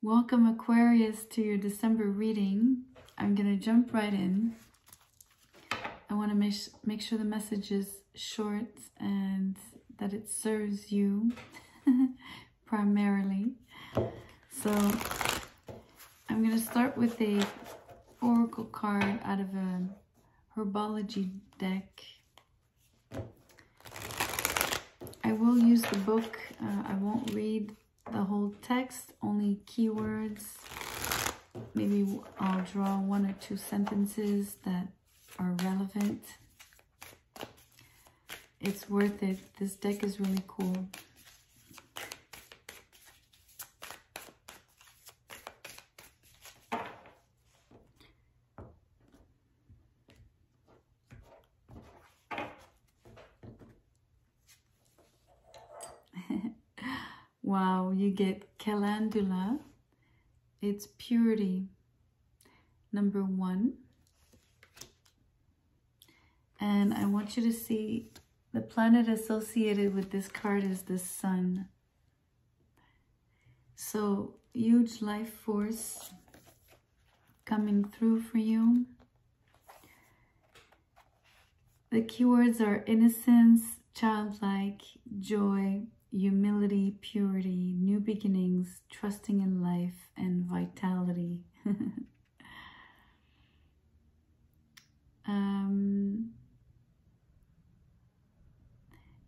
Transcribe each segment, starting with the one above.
Welcome Aquarius to your December reading. I'm going to jump right in. I want to make sure the message is short and that it serves you primarily. So I'm going to start with a oracle card out of a herbology deck. I will use the book. I won't read the whole text, only keywords. Maybe I'll draw one or two sentences that are relevant. It's worth it. This deck is really cool. Wow, you get calendula. It's purity, number 1. And I want you to see the planet associated with this card is the sun. So huge life force coming through for you. The keywords are innocence, childlike, joy, humility, purity, new beginnings, trusting in life, and vitality.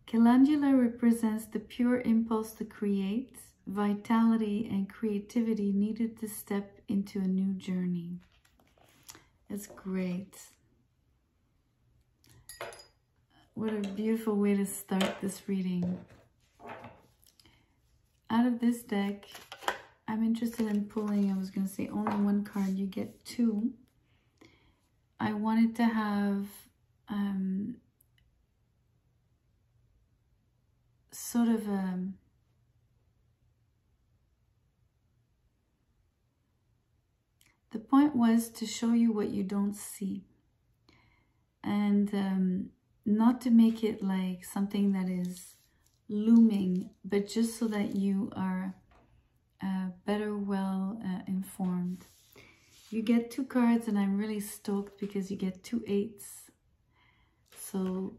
Calendula represents the pure impulse to create, vitality, and creativity needed to step into a new journey. It's great. What a beautiful way to start this reading. Out of this deck, I'm interested in pulling, I was going to say only one card, you get 2. I wanted to have sort of the point was to show you what you don't see. And not to make it like something that is looming, but just so that you are better informed. You get 2 cards, and I'm really stoked because you get 2 8s. So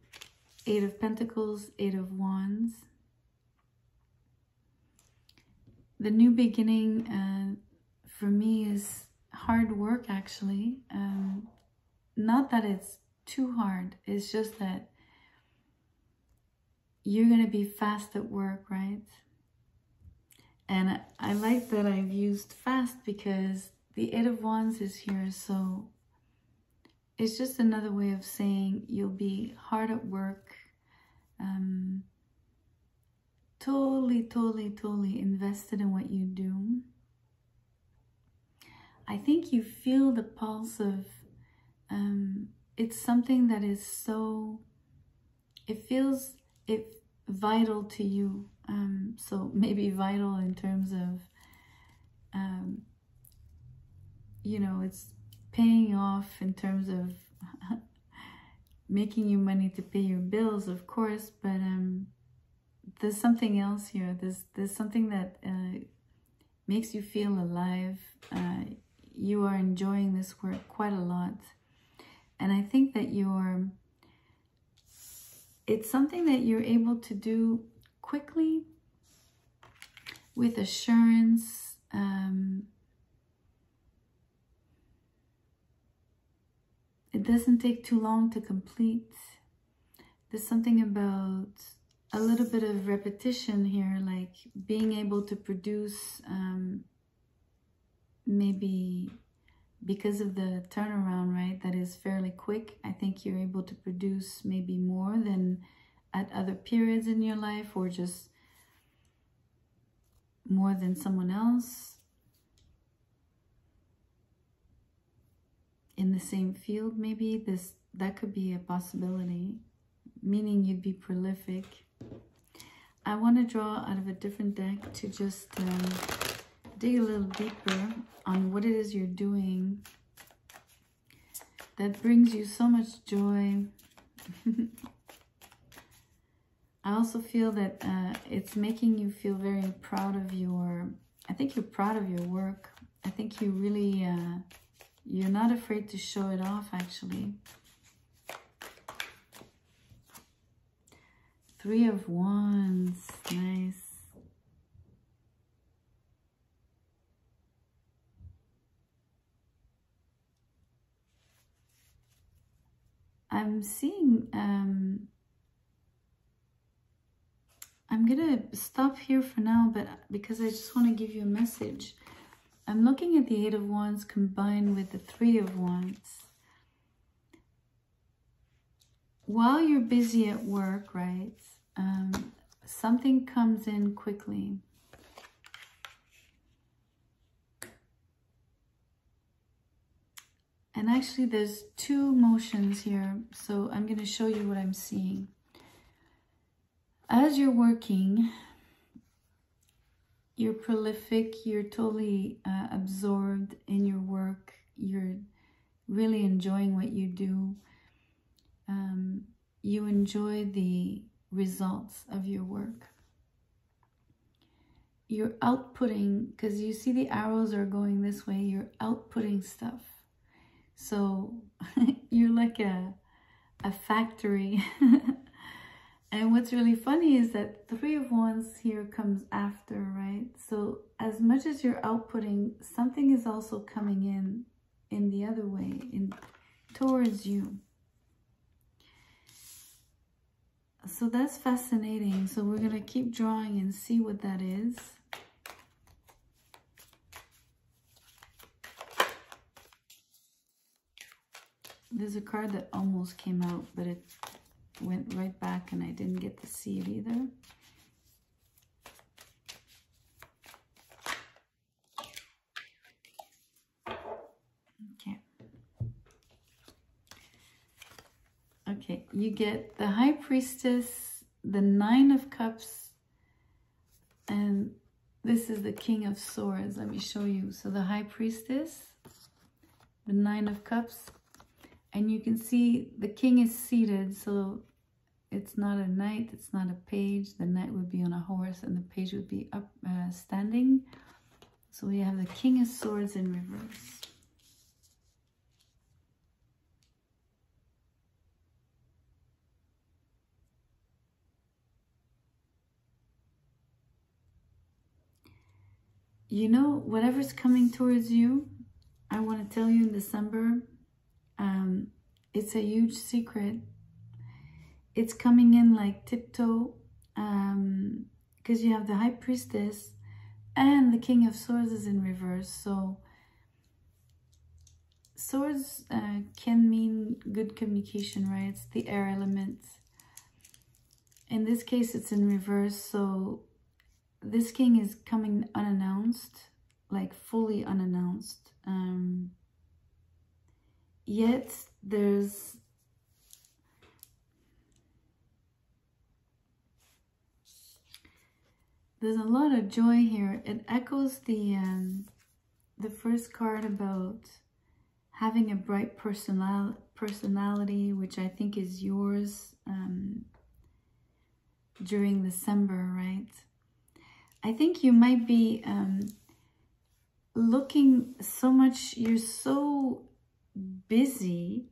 8 of Pentacles, 8 of Wands. The new beginning for me is hard work, actually. Not that it's too hard, it's just that you're going to be fast at work, right? And I like that I've used fast because the 8 of Wands is here, so it's just another way of saying you'll be hard at work, totally invested in what you do. I think you feel the pulse of, it's something that is so, it feels vital to you. So maybe vital in terms of, you know, it's paying off in terms of making you money to pay your bills, of course, but there's something else here. There's something that makes you feel alive. You are enjoying this work quite a lot. And I think that it's something that you're able to do quickly, with assurance. It doesn't take too long to complete. There's something about a little bit of repetition here, like being able to produce, maybe because of the turnaround, right, that is fairly quick. I think you're able to produce maybe more than at other periods in your life, or just more than someone else in the same field. Maybe that could be a possibility, meaning you'd be prolific. I want to draw out of a different deck to just dig a little deeper on what it is you're doing that brings you so much joy. I also feel that it's making you feel very proud of your I think you're proud of your work. I think you really, you're not afraid to show it off, actually. 3 of Wands, nice. I'm seeing, I'm gonna stop here for now, but because I just want to give you a message. I'm looking at the 8 of Wands combined with the 3 of Wands. While you're busy at work, right, something comes in quickly. And actually there's 2 motions here, so I'm going to show you what I'm seeing. As you're working, you're prolific, you're totally absorbed in your work, you're really enjoying what you do. You enjoy the results of your work. You're outputting, because you see the arrows are going this way, you're outputting stuff. So you're like a factory. And what's really funny is that 3 of Wands here comes after, right? So as much as you're outputting, something is also coming in the other way, towards you. So that's fascinating. So we're going to keep drawing and see what that is. There's a card that almost came out, but it went right back and I didn't get to see it either. Okay. Okay, you get the High Priestess, the 9 of Cups, and this is the King of Swords. Let me show you. So the High Priestess, the 9 of Cups, and you can see the King is seated, so it's not a knight, it's not a page. The knight would be on a horse and the page would be up standing. So we have the King of Swords in reverse. You know, whatever's coming towards you, I want to tell you in December, it's a huge secret. It's coming in like tiptoe, because you have the High Priestess and the King of Swords is in reverse. So swords can mean good communication, right? It's the air element. In this case, it's in reverse. So this king is coming unannounced, like fully unannounced. Yet there's a lot of joy here. It echoes the first card about having a bright personality, which I think is yours during December, right? I think you might be looking so much, you're so busy,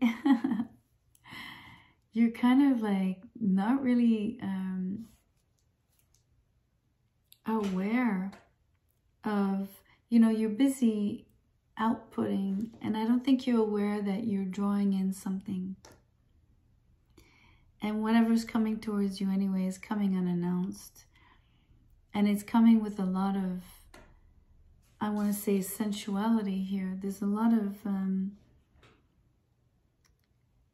you're kind of like not really aware of, you know, you're busy outputting, and I don't think you're aware that you're drawing in something. And whatever's coming towards you anyway is coming unannounced. And it's coming with a lot of, I want to say, sensuality here. There's a lot of,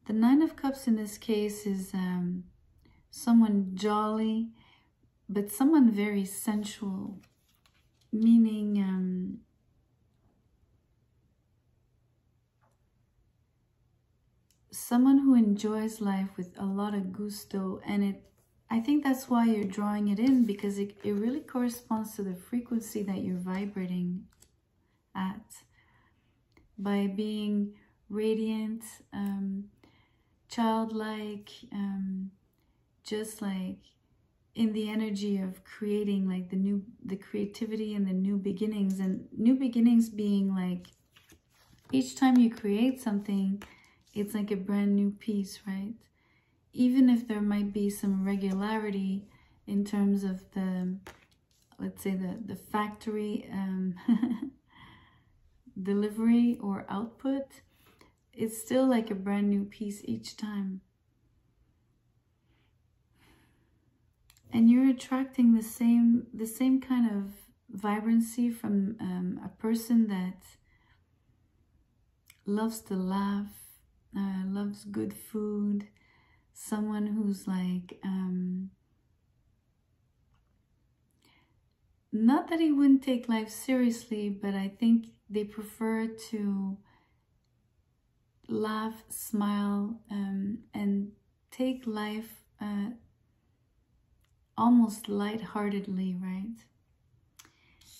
the 9 of Cups in this case is someone jolly, but someone very sensual, meaning someone who enjoys life with a lot of gusto. And I think that's why you're drawing it in, because it really corresponds to the frequency that you're vibrating at. By being radiant, childlike, just like in the energy of creating, like the creativity and the new beginnings, and new beginnings being like each time you create something, it's like a brand new piece, right? Even if there might be some irregularity in terms of the, let's say the factory delivery or output, it's still like a brand new piece each time. And you're attracting the same kind of vibrancy from a person that loves to laugh, loves good food, someone who's like, not that he wouldn't take life seriously, but I think they prefer to laugh, smile, and take life almost lightheartedly, right?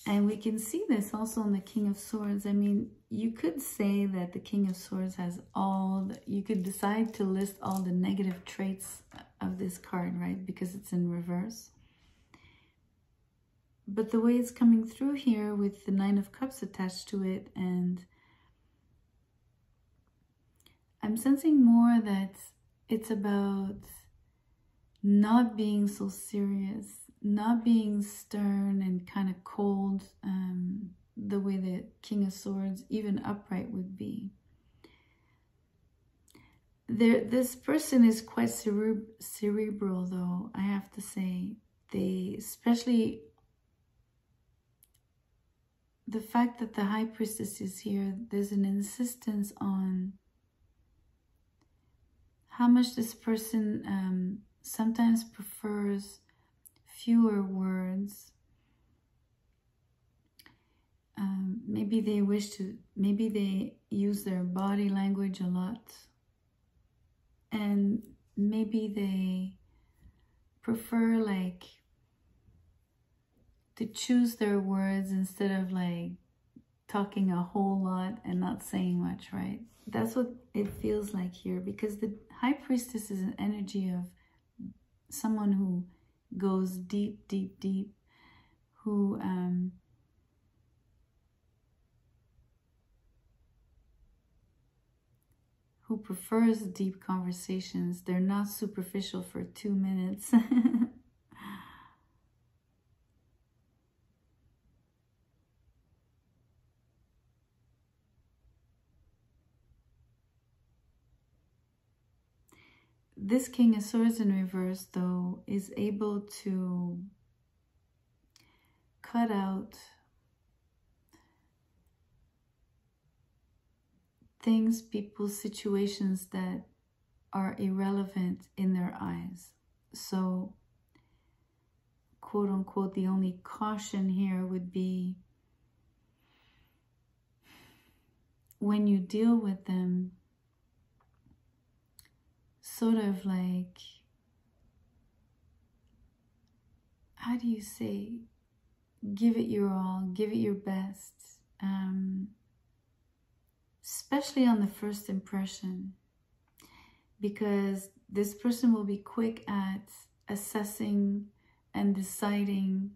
And we can see this also in the King of Swords. I mean, you could say that the King of Swords has you could decide to list all the negative traits of this card, right? Because it's in reverse. But the way it's coming through here with the Nine of Cups attached to it, and I'm sensing more that it's about not being so serious, not being stern and kind of cold, the way the King of Swords, even upright, would be. This person is quite cerebral, though, I have to say. They, especially the fact that the High Priestess is here, there's an insistence on how much this person sometimes prefers fewer words. Maybe they wish to, maybe they use their body language a lot. And maybe they prefer like to choose their words instead of like talking a whole lot and not saying much, right? That's what it feels like here, because the High Priestess is an energy of someone who goes deep, deep, deep, who prefers deep conversations. They're not superficial for 2 minutes. This King of Swords in reverse, though, is able to cut out things, people, situations that are irrelevant in their eyes. So, quote unquote, the only caution here would be when you deal with them, sort of like, how do you say, give it your all, give it your best, especially on the first impression, because this person will be quick at assessing and deciding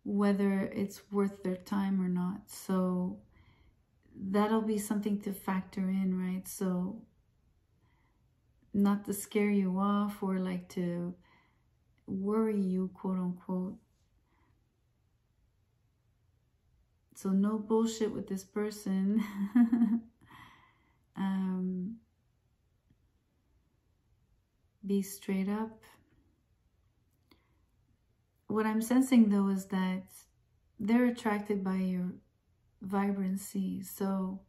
whether it's worth their time or not. So that'll be something to factor in, right? So not to scare you off or like to worry you, quote unquote. So no bullshit with this person. Be straight up. What I'm sensing, though, is that they're attracted by your vibrancy. So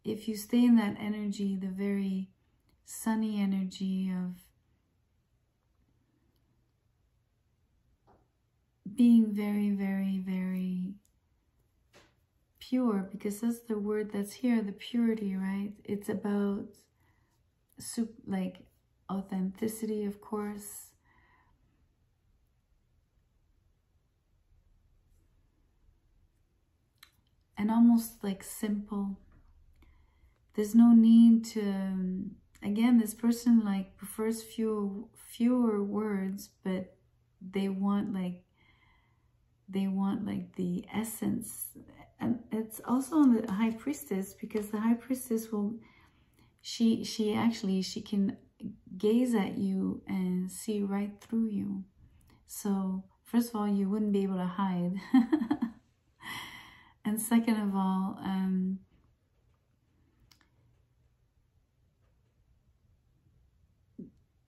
if you stay in that energy, the very sunny energy of being very, very, very pure, because that's the word that's here, the purity, right? It's about like authenticity, of course. And almost like simple. There's no need to, again, this person like prefers fewer words, but they want like the essence. And it's also on the high priestess, because the high priestess will, she can gaze at you and see right through you. So first of all, you wouldn't be able to hide. And second of all,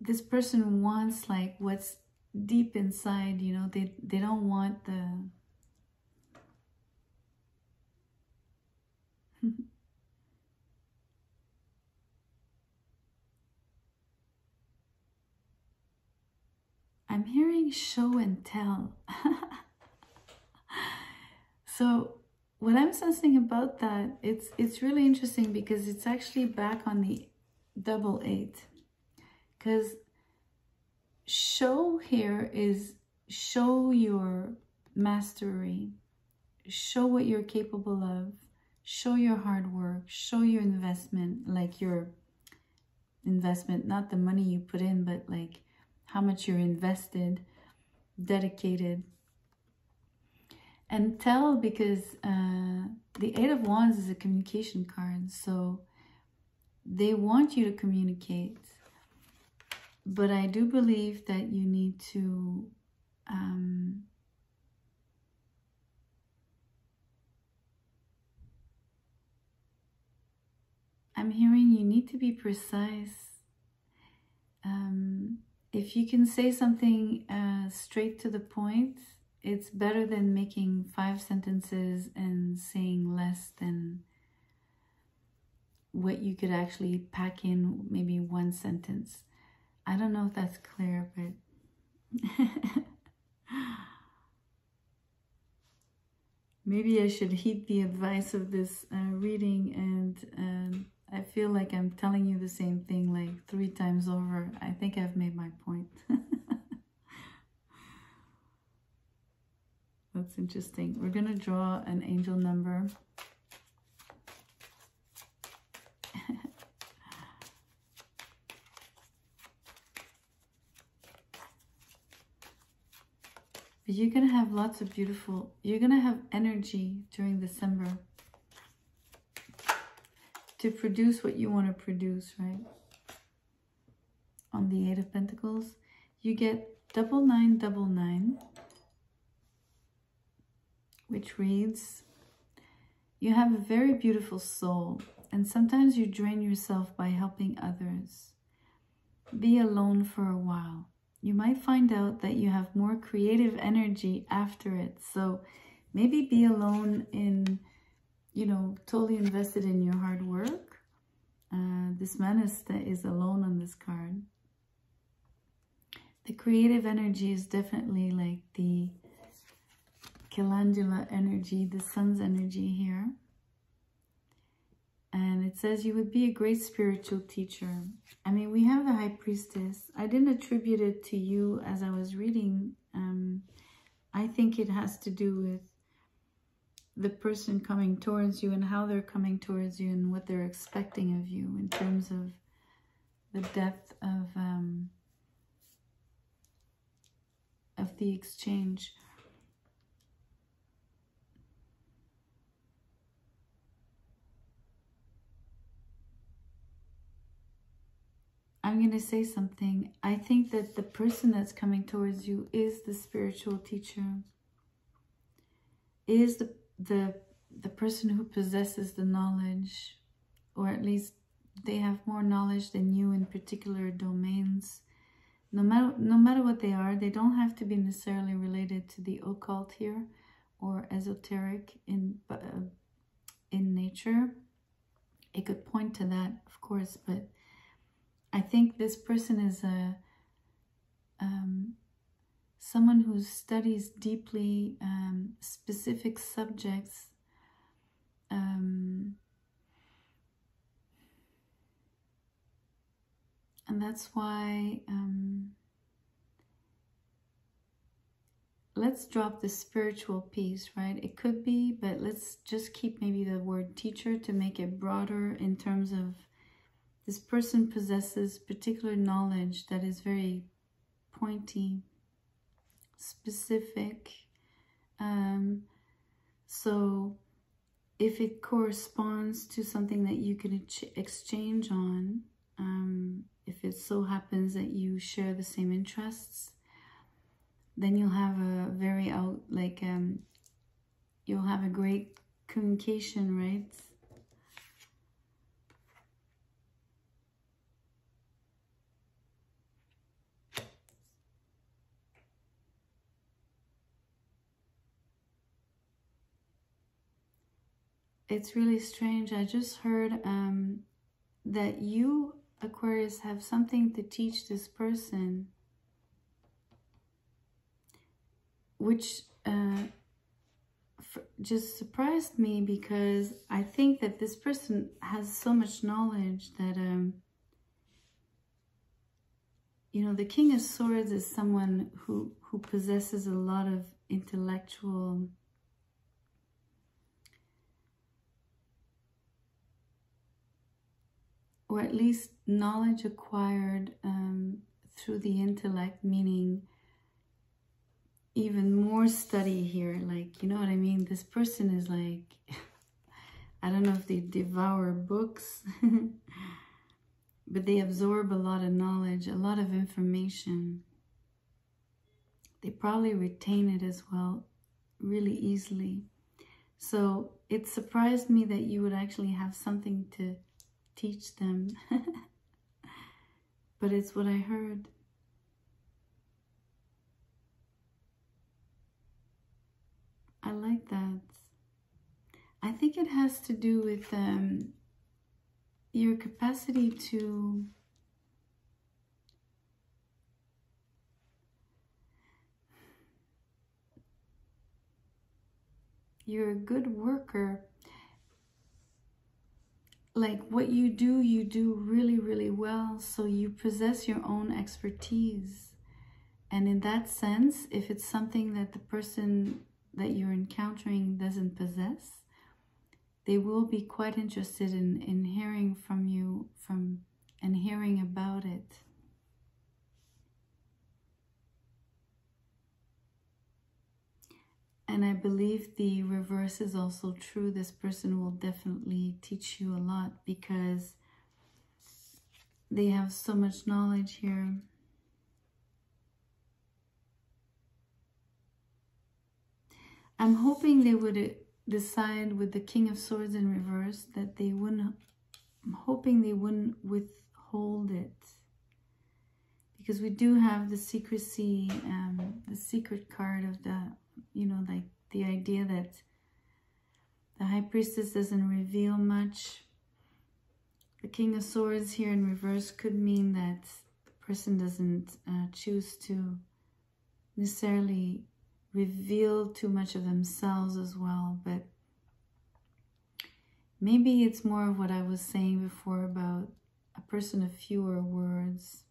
this person wants like what's deep inside, you know. They don't want the I'm hearing show and tell. So what I'm sensing about that, it's really interesting, because it's actually back on the double 8. Because show here is show your mastery, show what you're capable of, show your hard work, show your investment, like your investment, not the money you put in, but like how much you're invested, dedicated. And tell, because the 8 of Wands is a communication card, so they want you to communicate. But I do believe that you need to I'm hearing you need to be precise. If you can say something straight to the point, it's better than making 5 sentences and saying less than what you could actually pack in maybe 1 sentence. I don't know if that's clear, but maybe I should heed the advice of this reading, and I feel like I'm telling you the same thing like 3 times over. I think I've made my point. That's interesting. We're going to draw an angel number. But you're going to have lots of beautiful, you're going to have energy during December to produce what you want to produce, right? On the 8 of Pentacles, you get 9999, which reads, you have a very beautiful soul, and sometimes you drain yourself by helping others. Be alone for a while. You might find out that you have more creative energy after it. So maybe be alone in, you know, totally invested in your hard work. This man is alone on this card. The creative energy is definitely like the calendula energy, the sun's energy here. And it says you would be a great spiritual teacher. I mean, we have the high priestess. I didn't attribute it to you as I was reading. I think it has to do with the person coming towards you and how they're coming towards you and what they're expecting of you in terms of the depth of the exchange. I'm going to say something. I think that the person that's coming towards you is the spiritual teacher, is the person who possesses the knowledge, or at least they have more knowledge than you in particular domains. No matter what they are, they don't have to be necessarily related to the occult here or esoteric in nature. It could point to that, of course, but I think this person is someone who studies deeply specific subjects, and that's why let's drop the spiritual piece, right? It could be, but let's just keep maybe the word teacher to make it broader in terms of this person possesses particular knowledge that is very pointy specific. So if it corresponds to something that you can exchange on, if it so happens that you share the same interests, then you'll have a very you'll have a great communication, right? It's really strange. I just heard that you, Aquarius, have something to teach this person, which just surprised me, because I think that this person has so much knowledge that, you know, the King of Swords is someone who possesses a lot of intellectual or at least knowledge acquired through the intellect, meaning even more study here. Like, you know what I mean? This person is like, I don't know if they devour books, but they absorb a lot of knowledge, a lot of information. They probably retain it as well really easily. So it surprised me that you would actually have something to teach them. But it's what I heard. I like that. I think it has to do with your capacity to you're a good worker. Like what you do really, really well. So you possess your own expertise. And in that sense, if it's something that the person that you're encountering doesn't possess, they will be quite interested in hearing from you and hearing about it. And I believe the reverse is also true. This person will definitely teach you a lot because they have so much knowledge here. I'm hoping they would decide with the King of Swords in reverse that they wouldn't, I'm hoping they wouldn't withhold it. Because we do have the secrecy, the secret card of the, you know, like the idea that the High Priestess doesn't reveal much. The King of Swords here in reverse could mean that the person doesn't choose to necessarily reveal too much of themselves as well, but maybe it's more of what I was saying before about a person of fewer words.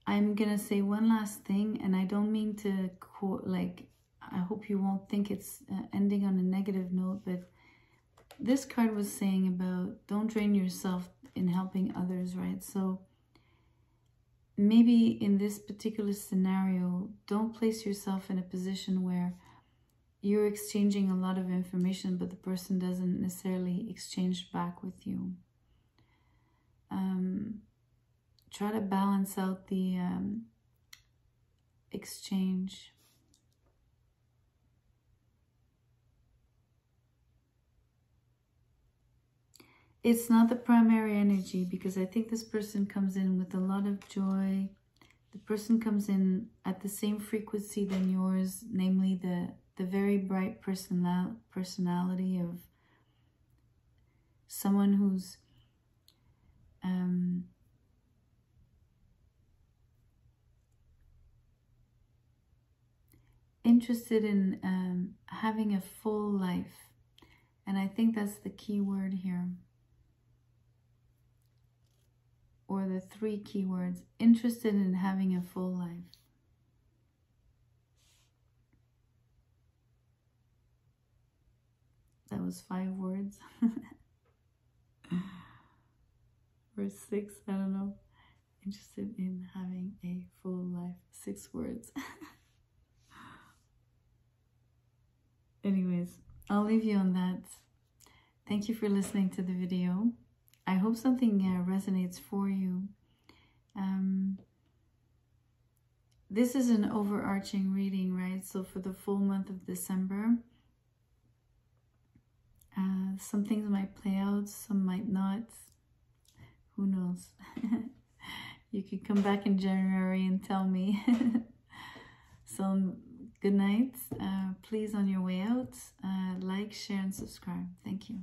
I'm gonna say one last thing, and I don't mean to quote, like, I hope you won't think it's ending on a negative note, but this card was saying about don't drain yourself in helping others, right? So maybe in this particular scenario, don't place yourself in a position where you're exchanging a lot of information, but the person doesn't necessarily exchange back with you. Try to balance out the exchange. It's not the primary energy, because I think this person comes in with a lot of joy. The person comes in at the same frequency than yours, namely the very bright personality of someone who's interested in having a full life. And I think that's the key word here. Or the 3 keywords, interested in having a full life. That was 5 words. Or 6, I don't know. Interested in having a full life. 6 words. Anyways, I'll leave you on that. Thank you for listening to the video. I hope something resonates for you. This is an overarching reading, right? So for the full month of December, some things might play out, some might not. Who knows? You could come back in January and tell me. So good night. Please, on your way out, like, share, and subscribe. Thank you.